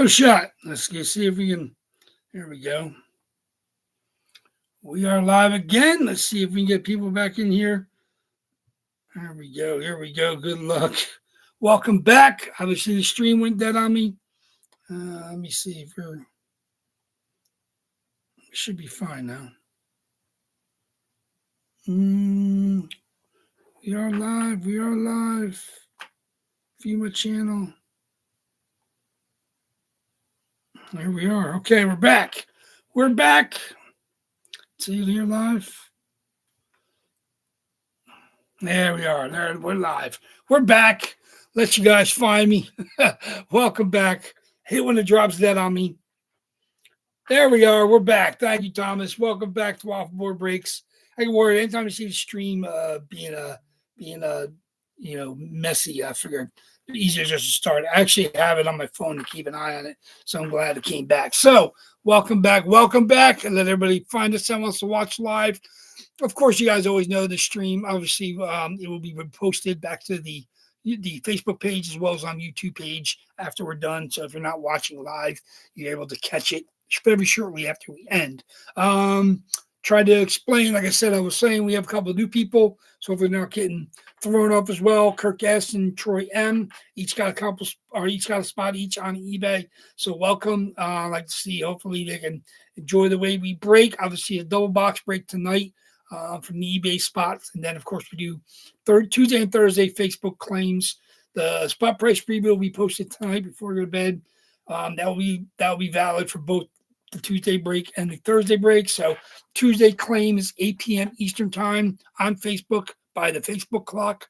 Shot. See if we can. Here we go. We are live again. Let's see if we can get people back in here. There we go. Here we go. Good luck. Welcome back. Obviously, the stream went dead on me. Let me see if we should be fine now. We are live. We are live. View my channel. There we are. Okay, we're back. We're back. See you here live. There we are. There we're live. We're back. Let you guys find me. Welcome back. Hate when it drops dead on me. There we are. We're back. Thank you, Thomas. Welcome back to WAFFLEBOARD Breaks. I get worried anytime you see the stream being messy. I figured it's easier just to start. I actually have it on my phone to keep an eye on it, so I'm glad it came back. So welcome back, and let everybody find us that wants to watch live. Of course, you guys always know the stream. Obviously, it will be posted back to the Facebook page as well as on YouTube page after we're done. So if you're not watching live, you're able to catch it very shortly after we end. Try to explain, like I said, I was saying we have a couple of new people, so if we're not getting thrown off as well. Kirk S and Troy M each got a spot each on eBay. So welcome. I'd like to see. Hopefully they can enjoy the way we break. Obviously a double box break tonight from the eBay spots, and then of course we do Tuesday and Thursday Facebook claims. The spot price preview will be posted tonight before we go to bed. That will be valid for both the Tuesday break and the Thursday break. So Tuesday claim is 8 p.m. Eastern time on Facebook by the Facebook clock.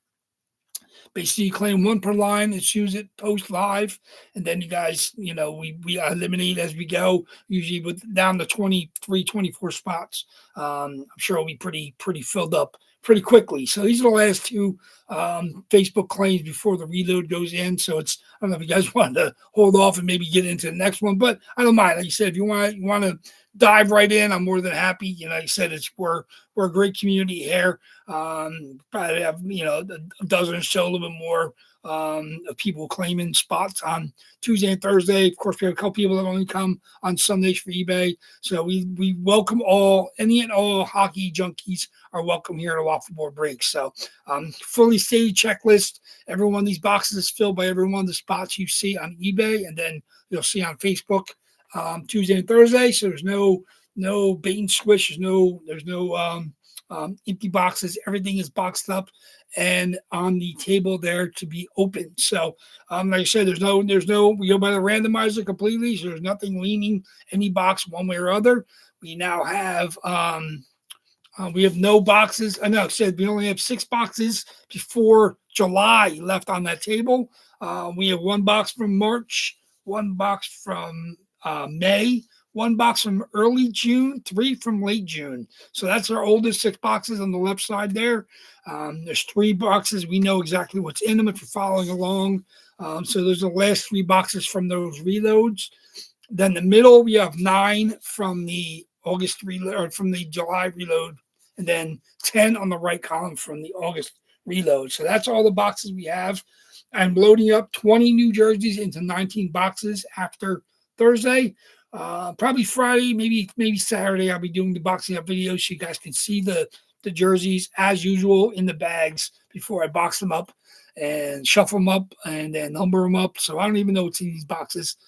Basically, you claim one per line as soon as it posts live, and then you guys, we eliminate as we go, usually with down to 23, 24 spots. I'm sure it'll be pretty filled up pretty quickly. So these are the last two Facebook claims before the reload goes in. So I don't know if you guys wanted to hold off and maybe get into the next one, but I don't mind. Like you said, if you want to dive right in, I'm more than happy. Like you said, we're a great community here. Probably have a dozen or so, a little bit more of people claiming spots on Tuesday and Thursday. Of course, we have a couple people that only come on Sundays for eBay. So we welcome any and all hockey junkies are welcome here at WAFFLEBOARD Breaks. So fully stated checklist. Every one of these boxes is filled by every one of the spots you see on eBay, and then you'll see on Facebook Tuesday and Thursday. So there's no bait and switch. There's no empty boxes. Everything is boxed up and on the table there to be open. So like I said, there's no we go by the randomizer completely, so there's nothing leaning any box one way or other. We now have we have no boxes. I know I said we only have 6 boxes before July left on that table. We have 1 box from March, 1 box from May, 1 box from early June, 3 from late June. So that's our oldest 6 boxes on the left side there. There's 3 boxes. We know exactly what's in them if you're following along. So there's the last 3 boxes from those reloads. Then the middle, we have 9 from the August reload, or from the July reload, and then 10 on the right column from the August reload. So that's all the boxes we have. I'm loading up 20 new jerseys into 19 boxes after Thursday. Probably Friday, maybe Saturday, I'll be doing the boxing up video so you guys can see the jerseys as usual in the bags before I box them up and shuffle them up and then number them up. So I don't even know what's in these boxes.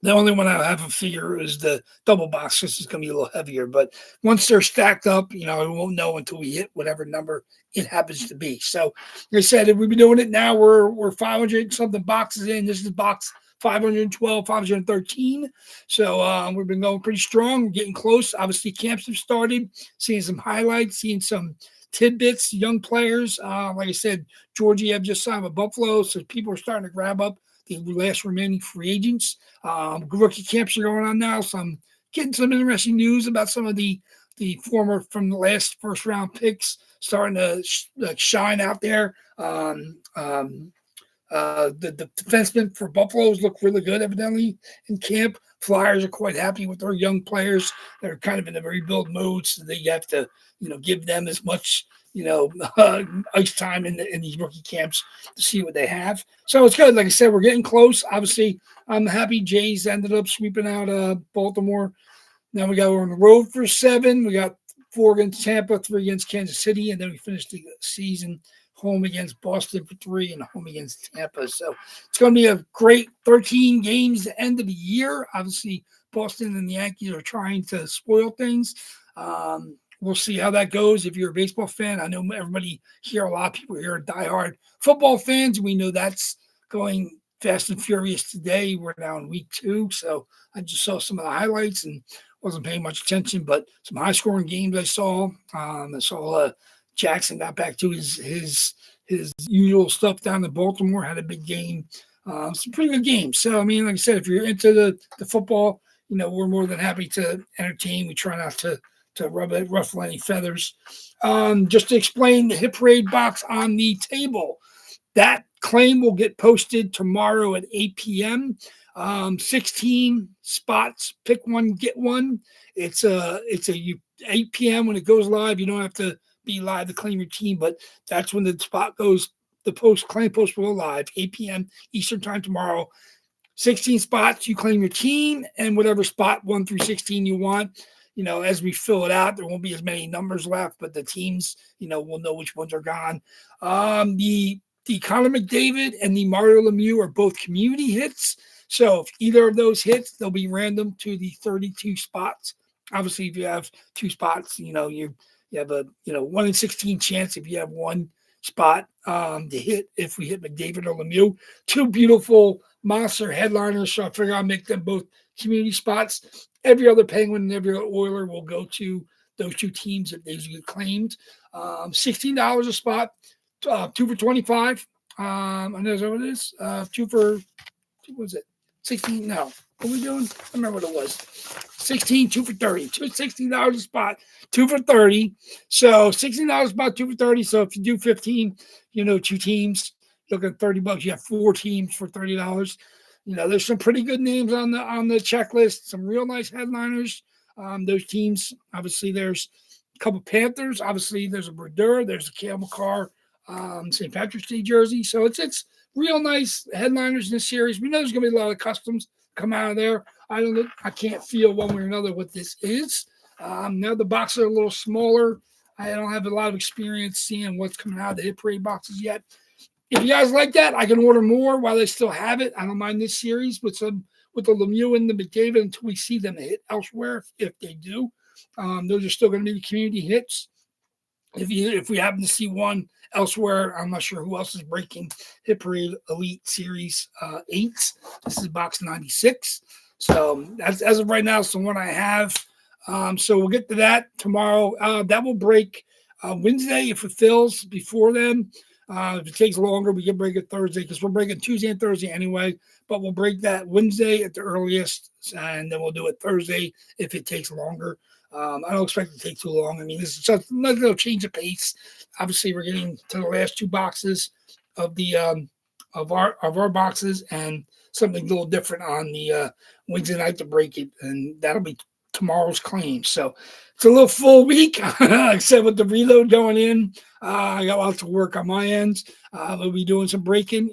The only one I have a figure is the double box. This is going to be a little heavier, but once they're stacked up, we won't know until we hit whatever number it happens to be. So like I said, if we've been doing it now, we're 500 something boxes in. This is box 512, 513. So we've been going pretty strong. We're getting close. Obviously, camps have started. Seeing some highlights, seeing some tidbits, young players. Like I said, Georgie just signed with Buffalo, so people are starting to grab up the last remaining free agents. Rookie camps are going on now, so I'm getting some interesting news about some of the former from the last first round picks starting to shine out there. The defensemen for Buffaloes look really good, evidently, in camp. Flyers are quite happy with their young players. They're kind of in a rebuild mode, so they have to, give them as much, ice time in these rookie camps to see what they have. So it's good. Like I said, we're getting close. Obviously, I'm happy Jays ended up sweeping out Baltimore. Now we got on the road for 7. We got 4 against Tampa, 3 against Kansas City, and then we finished the season home against Boston for 3 and home against Tampa. So it's going to be a great 13 games at the end of the year. Obviously, Boston and the Yankees are trying to spoil things. We'll see how that goes. If you're a baseball fan, I know everybody here, a lot of people here are diehard football fans. We know that's going fast and furious today. We're now in week 2, so I just saw some of the highlights and wasn't paying much attention, but some high-scoring games I saw. I saw Jackson got back to his usual stuff down in Baltimore, had a big game. Some pretty good games. So, I mean, like I said, if you're into the football, we're more than happy to entertain. We try not to ruffle any feathers. Just to explain the Hit Parade box on the table, that claim will get posted tomorrow at 8 p.m. 16 spots, pick one, get one. It's a 8 p.m. when it goes live. You don't have to be live to claim your team, but that's when the spot goes. The claim post will go live 8 p.m. Eastern time tomorrow. 16 spots, you claim your team, and whatever spot 1 through 16 you want. As we fill it out, there won't be as many numbers left, but the teams, we'll know which ones are gone. The Connor McDavid and the Mario Lemieux are both community hits. So if either of those hits, they'll be random to the 32 spots. Obviously, if you have 2 spots, you have a 1 in 16 chance if you have 1 spot to hit. If we hit McDavid or Lemieux, 2 beautiful monster headliners. So I figure I'll make them both community spots. Every other Penguin and every other Oiler will go to those 2 teams if they get claimed. $16 a spot. 2 for 25. I know what it is. 2 for, what was it? 16. No. What are we doing? I remember what it was. 16, 2 for 30. $16 a spot, 2 for 30. So $16 a spot, 2 for 30. So if you do 15, 2 teams, look at $30. You have 4 teams for $30. There's some pretty good names on the checklist. Some real nice headliners. Those teams, obviously, there's a couple Panthers. Obviously, there's a Brodeur. There's a Cale Makar. St. Patrick's Day jersey. So it's real nice headliners in this series. We know there's going to be a lot of customs come out of there. I can't feel one way or another what this is. Now the boxes are a little smaller. I don't have a lot of experience seeing what's coming out of the Hit Parade boxes yet. If you guys like that, I can order more while they still have it. I don't mind this series with the Lemieux and the McDavid until we see them hit elsewhere. If they do, those are still going to be the community hits. If we happen to see one elsewhere, I'm not sure who else is breaking Hit Parade Elite Series 8. This is box 96. So as of right now, it's the one I have. So we'll get to that tomorrow. That will break Wednesday if it fills before then. If it takes longer, we can break it Thursday because we're breaking Tuesday and Thursday anyway. But we'll break that Wednesday at the earliest, and then we'll do it Thursday if it takes longer. I don't expect it to take too long. I mean, this is just another little change of pace. Obviously, we're getting to the last 2 boxes of the of our boxes, and something a little different on the Wednesday night to break it, and that'll be tomorrow's claim. So it's a little full week, except with the reload going in. I got lots of work on my end. We'll be doing some breaking.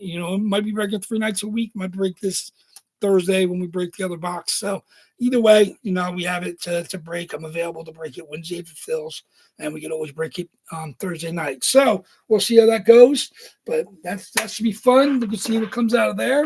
Might be breaking 3 nights a week. Might break this Thursday when we break the other box. So either way, we have it to break. I'm available to break it Wednesday if it fills, and we can always break it on Thursday night. So we'll see how that goes, but that should be fun. We can see what comes out of there.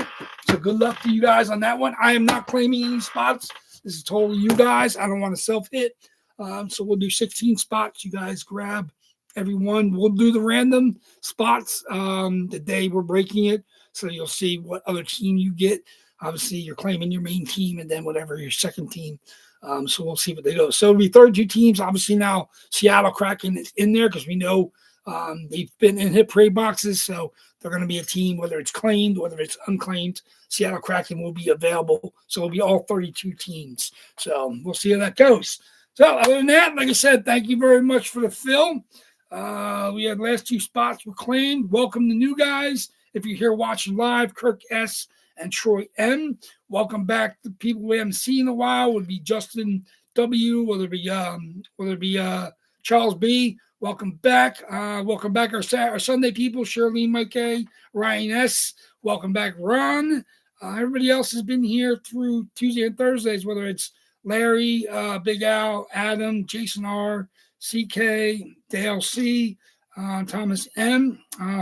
So good luck to you guys on that one. I am not claiming any spots. This is totally you guys. I don't want to self-hit. So we'll do 16 spots. You guys grab everyone. We'll do the random spots the day we're breaking it, so you'll see what other team you get. Obviously, you're claiming your main team and then whatever your second team. So we'll see what they go. So it'll be 32 teams. Obviously, now Seattle Kraken is in there because we know they've been in Hit Parade boxes. So they're going to be a team, whether it's claimed, whether it's unclaimed. Seattle Kraken will be available. So it'll be all 32 teams. So we'll see how that goes. So other than that, like I said, thank you very much for the film. We had last 2 spots were claimed. Welcome the new guys. If you're here watching live, Kirk S. and Troy M. Welcome back to people we haven't seen in a while. Would be Justin W. Whether it be Charles B. Welcome back. Welcome back our Sunday people. Shirley Mike A. Ryan S. Welcome back Ron. Everybody else has been here through Tuesday and Thursdays, whether it's Larry, Big Al, Adam, Jason R, CK, Dale C, Thomas M.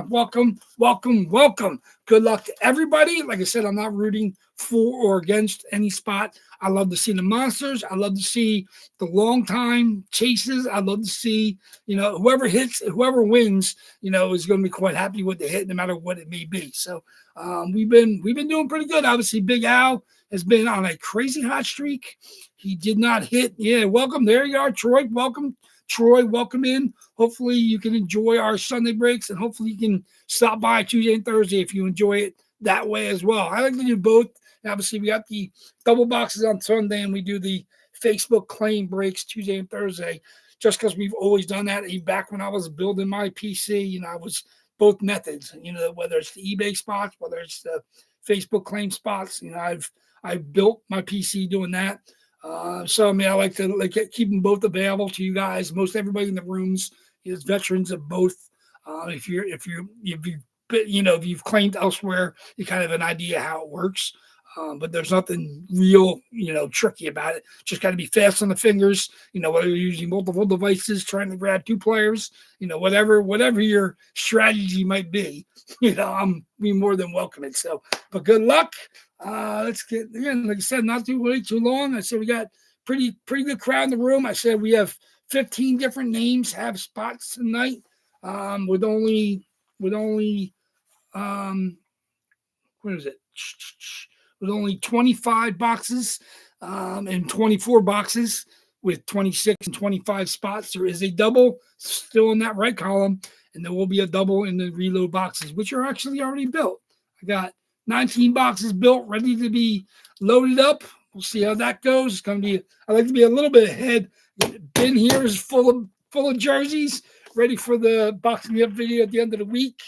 Welcome, welcome, welcome. Good luck to everybody. Like I said, I'm not rooting for or against any spot. I love to see the monsters. I love to see the long time chases. I love to see, whoever hits, whoever wins, is going to be quite happy with the hit, no matter what it may be. So we've been doing pretty good. Obviously, Big Al has been on a crazy hot streak. He did not hit. Yeah, welcome. There you are, Troy. Welcome, Troy. Welcome in. Hopefully, you can enjoy our Sunday breaks, and hopefully, you can stop by Tuesday and Thursday if you enjoy it that way as well. I like to do both. Obviously, we got the double boxes on Sunday, and we do the Facebook claim breaks Tuesday and Thursday, just because we've always done that. Even back when I was building my PC, I was both methods, whether it's the eBay spots, whether it's the Facebook claim spots, I've built my PC doing that. So I like to keep them both available to you guys. Most everybody in the rooms is veterans of both. If you've claimed elsewhere, you kind of have an idea how it works. But there's nothing real, tricky about it. Just got to be fast on the fingers, whether you're using multiple devices, trying to grab two players, whatever your strategy might be, I'm more than welcome it. So, but good luck. Let's get, again, like I said, not too long. I said we got pretty good crowd in the room. I said we have 15 different names have spots tonight, with only what is it? With only 25 boxes and 24 boxes with 26 and 25 spots. There is a double still in that right column, and there will be a double in the reload boxes, which are actually already built. I got 19 boxes built, ready to be loaded up. We'll see how that goes. It's going to be, I like to be a little bit ahead. Bin here is full of jerseys, ready for the boxing up video at the end of the week.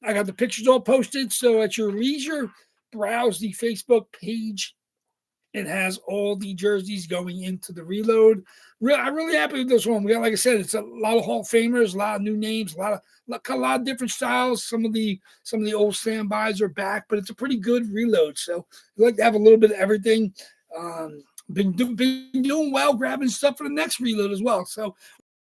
I got the pictures all posted, so at your leisure, browse the Facebook page. It has all the jerseys going into the reload. I'm really happy with this one. We got, like I said, it's a lot of Hall of Famers, a lot of new names, a lot of different styles. Some of the old standbys are back, but it's a pretty good reload. So we like to have a little bit of everything. Been doing well, grabbing stuff for the next reload as well. So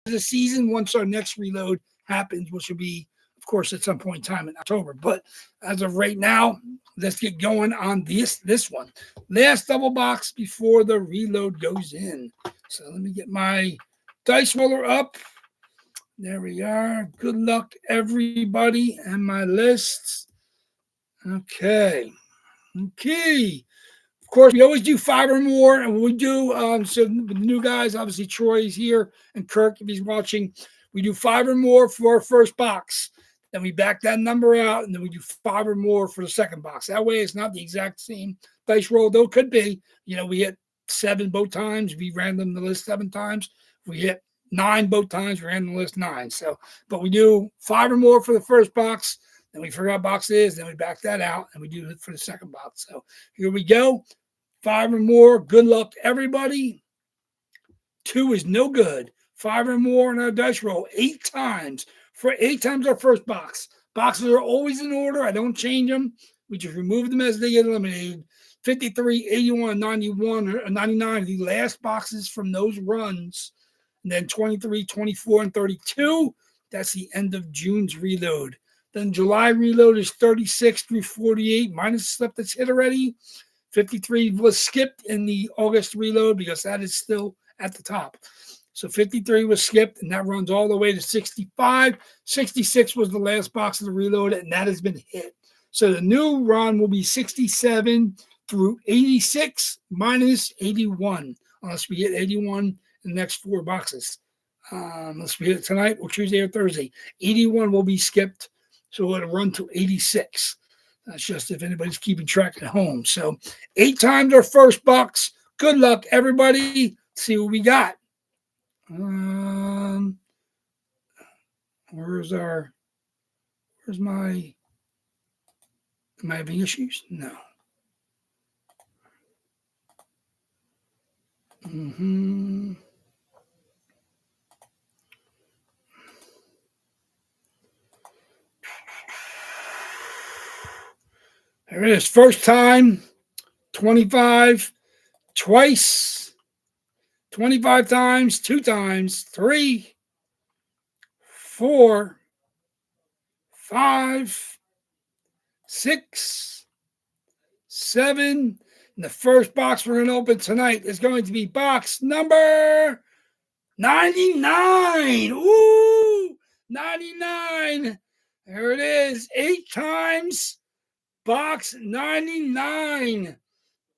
the season, once our next reload happens, which will be, of course, at some point in time in October. But as of right now, let's get going on this one. Last double box before the reload goes in. So let me get my dice roller up. There we are. Good luck, everybody, and my lists. Okay. Of course, we always do 5 or more, and we do, so the new guys, obviously Troy is here, and Kirk, if he's watching, we do 5 or more for our first box. Then we back that number out, and then we do 5 or more for the second box. That way, it's not the exact same dice roll, though it could be. We hit 7 both times. We ran them the list 7 times. We hit 9 both times. We ran the list 9. So, but we do 5 or more for the first box. Then we figure out box is. Then we back that out, and we do it for the second box. So here we go. 5 or more. Good luck, everybody. 2 is no good. 5 or more in our dice roll. 8 times. For 8 times our first box. Boxes are always in order. I don't change them. We just remove them as they get eliminated. 53, 81, 91, or 99 are the last boxes from those runs. And then 23, 24, and 32. That's the end of June's reload. Then July reload is 36 through 48, minus stuff that's hit already. 53 was skipped in the August reload because that is still at the top. So 53 was skipped, and that runs all the way to 65. 66 was the last box of the reload, and that has been hit. So the new run will be 67 through 86 minus 81, unless we hit 81 in the next 4 boxes. Unless we hit it tonight or Tuesday or Thursday. 81 will be skipped, so it'll run to 86. That's just if anybody's keeping track at home. So 8 times our first box. Good luck, everybody. Let's see what we got. Where's my, am I having issues? No. All There it is. First time, 25, twice, 25 times, 2 times, 3, 4, 5, 6, 7. And the first box we're going to open tonight is going to be box number 99. Ooh, 99. There it is. 8 times. Box 99.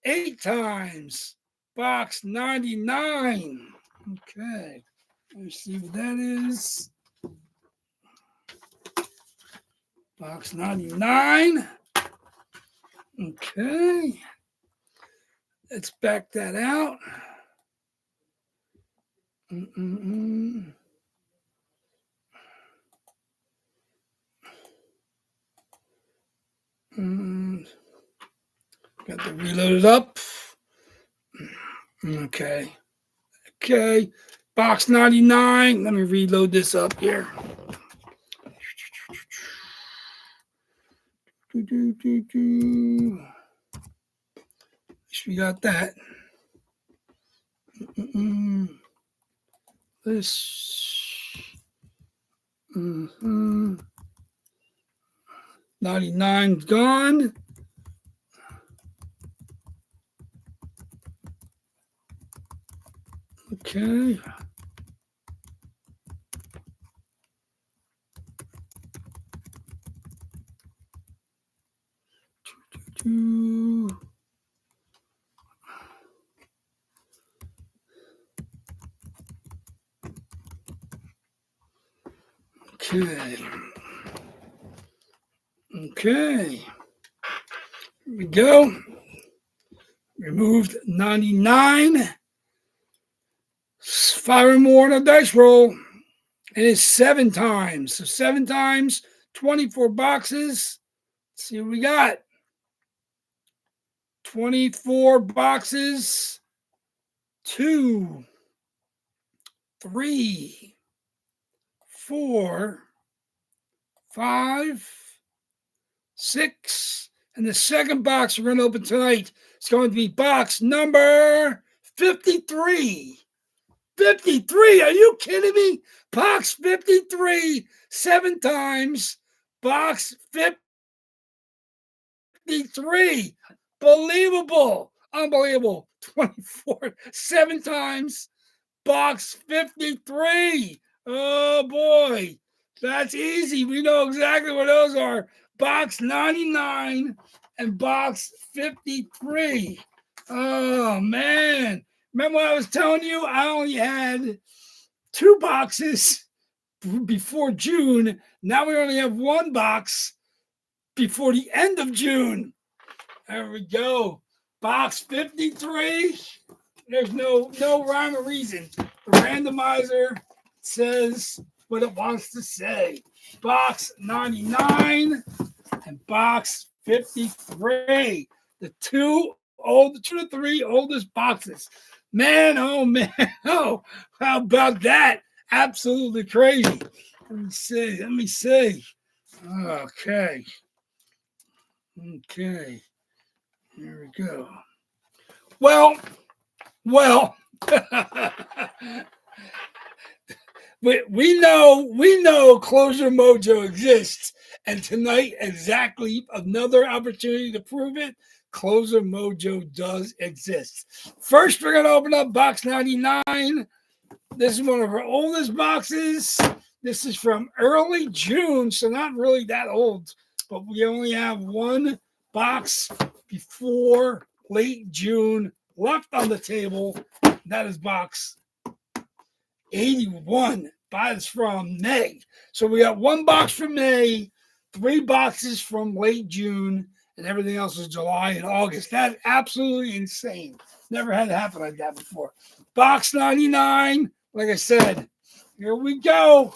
8 times. Box 99. Okay. Let's see what that is. Box 99. Okay. Let's back that out. Got to reload it up. Okay. Okay. Box 99. Let me reload this up here. At least we got that. This. 99's gone. Okay. Okay. Okay. Here we go. Removed 99. 5 more on a dice roll. And it's 7 times. So 7 times, 24 boxes. Let's see what we got. 24 boxes. 2, 3, 4, 5, 6. And the second box we're going to open tonight is going to be box number 53. 53. Are you kidding me? Box 53. 7 times. Box 53. Believable. Unbelievable. 24. 7 times. Box 53. Oh, boy. That's easy. We know exactly what those are. Box 99 and box 53. Oh, man. Remember what I was telling you? I only had 2 boxes before June. Now we only have 1 box before the end of June. There we go. Box 53. There's no rhyme or reason. The randomizer says what it wants to say. Box 99 and box 53. The 2 to 3 oldest boxes. Man, oh man, oh, how about that? Absolutely crazy. Let me see. Okay. Okay. Here we go. Well, we know Closer Mojo exists, and tonight exactly another opportunity to prove it. Closer Mojo does exist. First, we're going to open up box 99. This is one of our oldest boxes. This is from early June, so not really that old, but we only have 1 box before late June left on the table. That is box 81. That is from May. So we got 1 box from May, 3 boxes from late June, and everything else is July and August. That's absolutely insane. Never had it happen like that before. Box 99, like I said, here we go.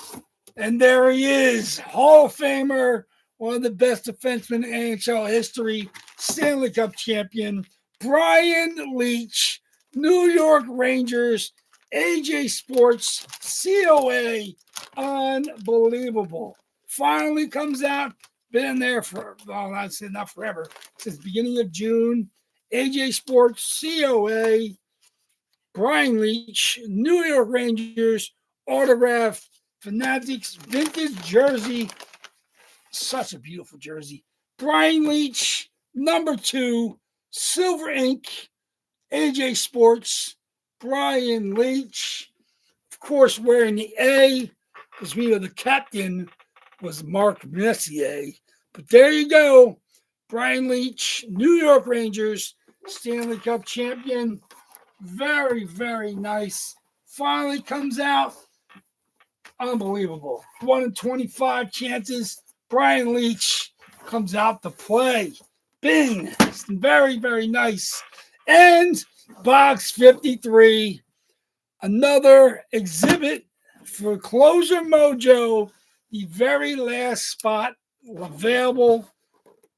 And there he is, Hall of Famer, one of the best defensemen in NHL history, Stanley Cup champion, Brian Leetch, New York Rangers, AJ Sports, COA. Unbelievable. Finally comes out. Been in there for, well, I'd say not forever, since the beginning of June. AJ Sports, COA, Brian Leach, New York Rangers, autograph, Fanatics, vintage jersey. Such a beautiful jersey. Brian Leach, number 2, silver ink, AJ Sports, Brian Leach. Of course, wearing the A, because we know the captain was Mark Messier. But there you go. Brian Leach, New York Rangers, Stanley Cup champion. Very, very nice. Finally comes out. Unbelievable. 1 in 25 chances. Brian Leach comes out to play. Bing. Very, very nice. And box 53. Another exhibit for Closer Mojo. The very last spot available.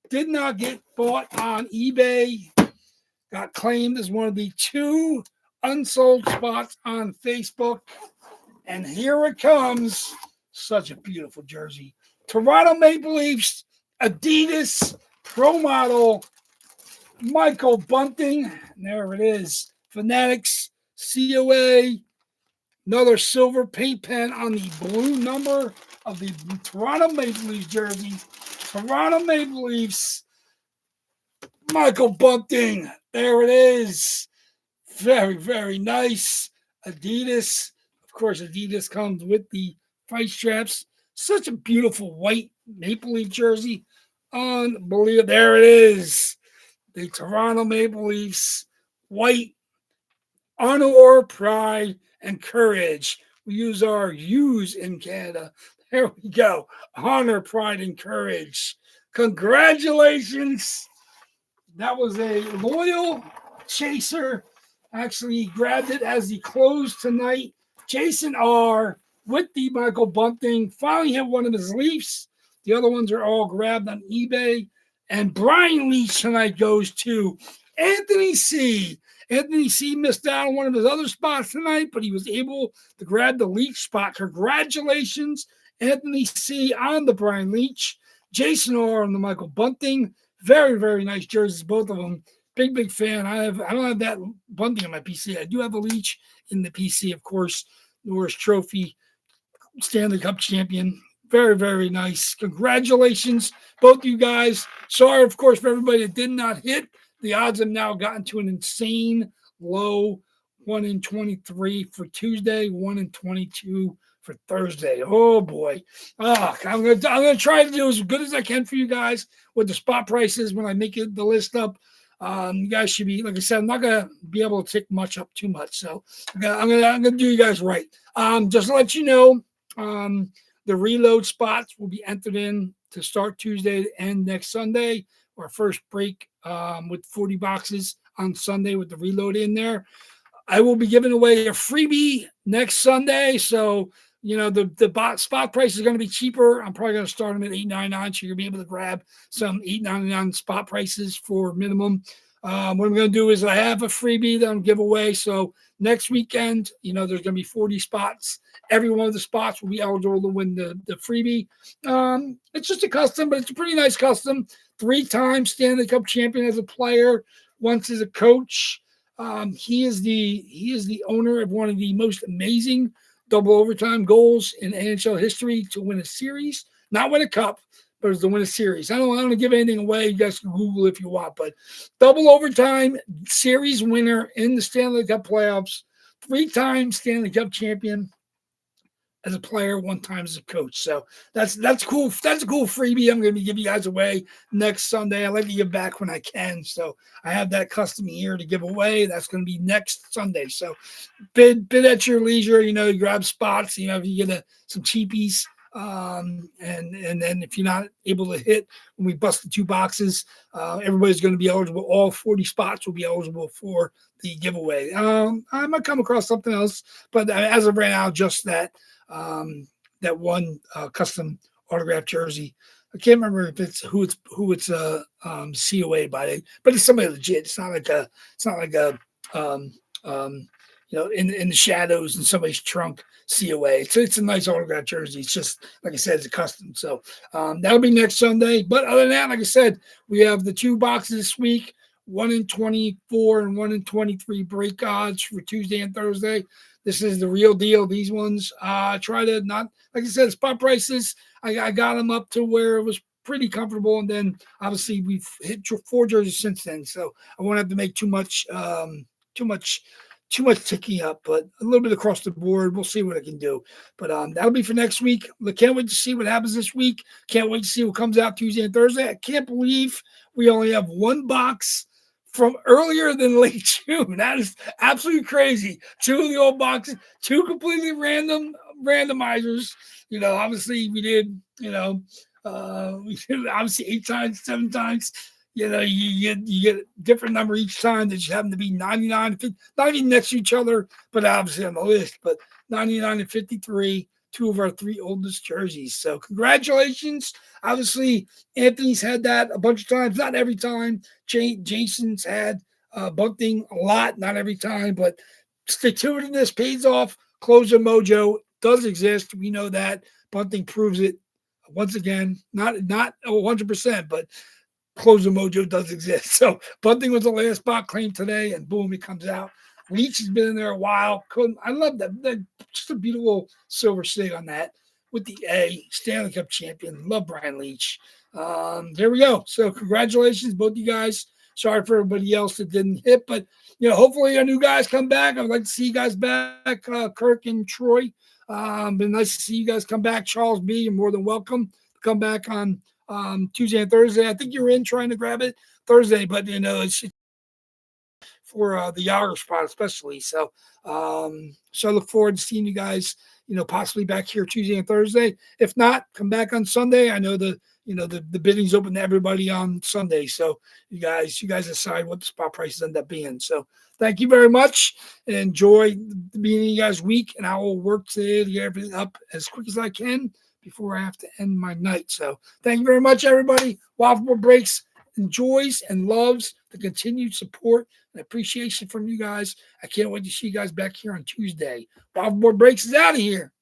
Did not get bought on eBay. Got claimed as one of the 2 unsold spots on Facebook. And here it comes. Such a beautiful jersey. Toronto Maple Leafs, Adidas, Pro Model, Michael Bunting. There it is. Fanatics, COA. Another silver paint pen on the blue number of the Toronto Maple Leafs jersey. Toronto Maple Leafs, Michael Bunting. There it is. Very, very nice. Adidas. Of course, Adidas comes with the fight straps. Such a beautiful white Maple Leaf jersey. Unbelievable. There it is. The Toronto Maple Leafs. White. Honor, pride, and courage. We use our U's in Canada. There we go. Honor, pride, and courage. Congratulations. That was a loyal chaser. Actually, he grabbed it as he closed tonight. Jason R. with the Michael Bunting. Finally hit one of his Leafs. The other ones are all grabbed on eBay. And Brian Leach tonight goes to Anthony C. Anthony C. missed out on one of his other spots tonight, but he was able to grab the Leach spot. Congratulations, Anthony C. on the Brian Leach. Jason R. on the Michael Bunting. Very, very nice jerseys, both of them. Big, big fan. I don't have that Bunting on my PC. I do have a Leach in the PC, of course. Norris Trophy, Stanley Cup champion. Very, very nice. Congratulations, both of you guys. Sorry, of course, for everybody that did not hit. The odds have now gotten to an insane low. 1 in 23 for Tuesday, 1 in 22 for Thursday. Oh boy. I'm gonna try to do as good as I can for you guys with the spot prices when I make it the list up. You guys should be, like I said, I'm not gonna be able to tick much up too much. So I'm gonna do you guys right. Just to let you know, the reload spots will be entered in to start Tuesday and next Sunday. Our first break with 40 boxes on Sunday with the reload in there. I will be giving away a freebie next Sunday. So, you know, the spot price is going to be cheaper. I'm probably going to start them at $8.99. So you're going to be able to grab some $8.99 spot prices for minimum. What I'm going to do is I have a freebie that I'm give away. So next weekend, you know, there's going to be 40 spots. Every one of the spots will be eligible to win the freebie. It's just a custom, but it's a pretty nice custom. 3-time Stanley Cup champion as a player, once as a coach. He is the owner of one of the most amazing double overtime goals in NHL history to win a series, not win a cup, but it's to win a series. I don't want to give anything away. You guys can Google if you want, but double overtime series winner in the Stanley Cup playoffs, 3-time Stanley Cup champion as a player, 1 time as a coach. So that's cool. That's a cool freebie I'm going to be giving you guys away next Sunday. I like to give back when I can. So I have that custom here to give away. That's going to be next Sunday. So bid at your leisure. You know, you grab spots. You know, if you get some cheapies. And then if you're not able to hit when we bust the 2 boxes, everybody's going to be eligible. All 40 spots will be eligible for the giveaway. I might come across something else, but as of right now, just that one custom autographed jersey. I can't remember if it's who it's COA by, but it's somebody legit. It's not like a in the shadows in somebody's trunk COA. It's a nice autograph jersey. It's just, like I said, it's a custom. So that'll be next Sunday. But other than that, like I said, we have the 2 boxes this week, 1 in 24 and 1 in 23 break odds for Tuesday and Thursday. This is the real deal. These ones, try to not, like I said, spot prices. I got them up to where it was pretty comfortable, and then obviously we've hit 4 jerseys since then. So I won't have to make too much ticking up, but a little bit across the board. We'll see what I can do. But that'll be for next week. Can't wait to see what happens this week. Can't wait to see what comes out Tuesday and Thursday. I can't believe we only have 1 box from earlier than late June. That is absolutely crazy. 2 of the old boxes, 2 completely random randomizers. Obviously we did, we did obviously 8 times, 7 times. You get a different number each time. That just happen to be 99, 50, not even next to each other, but obviously on the list. But 99 and 53, 2 of our 3 oldest jerseys. So congratulations. Obviously, Anthony's had that a bunch of times, not every time. Jason's had Bunting a lot, not every time, but stick-to-itiveness pays off. Closer mojo does exist. We know that. Bunting proves it once again. Not 100%, but closer mojo does exist. So Bunting was the last spot claimed today, and boom, he comes out. Leach has been in there a while. I love that. Just a beautiful silver sig on that with the A. Stanley Cup champion. Love Brian Leach. There we go. So congratulations, both you guys. Sorry for everybody else that didn't hit, but hopefully our new guys come back. I'd like to see you guys back, Kirk and Troy. Been nice to see you guys come back. Charles B, you're more than welcome to come back on Tuesday and Thursday. I think you're in trying to grab it Thursday, but it's for the Yager spot especially. So so I look forward to seeing you guys, possibly back here Tuesday and Thursday. If not, come back on Sunday. I know the bidding's open to everybody on Sunday. So you guys decide what the spot prices end up being. So thank you very much, and enjoy the beginning of you guys' week. And I will work today to get everything up as quick as I can before I have to end my night. So thank you very much, everybody. Waffleboard Breaks enjoys and loves the continued support and appreciation from you guys. I can't wait to see you guys back here on Tuesday. Waffleboard Breaks is out of here.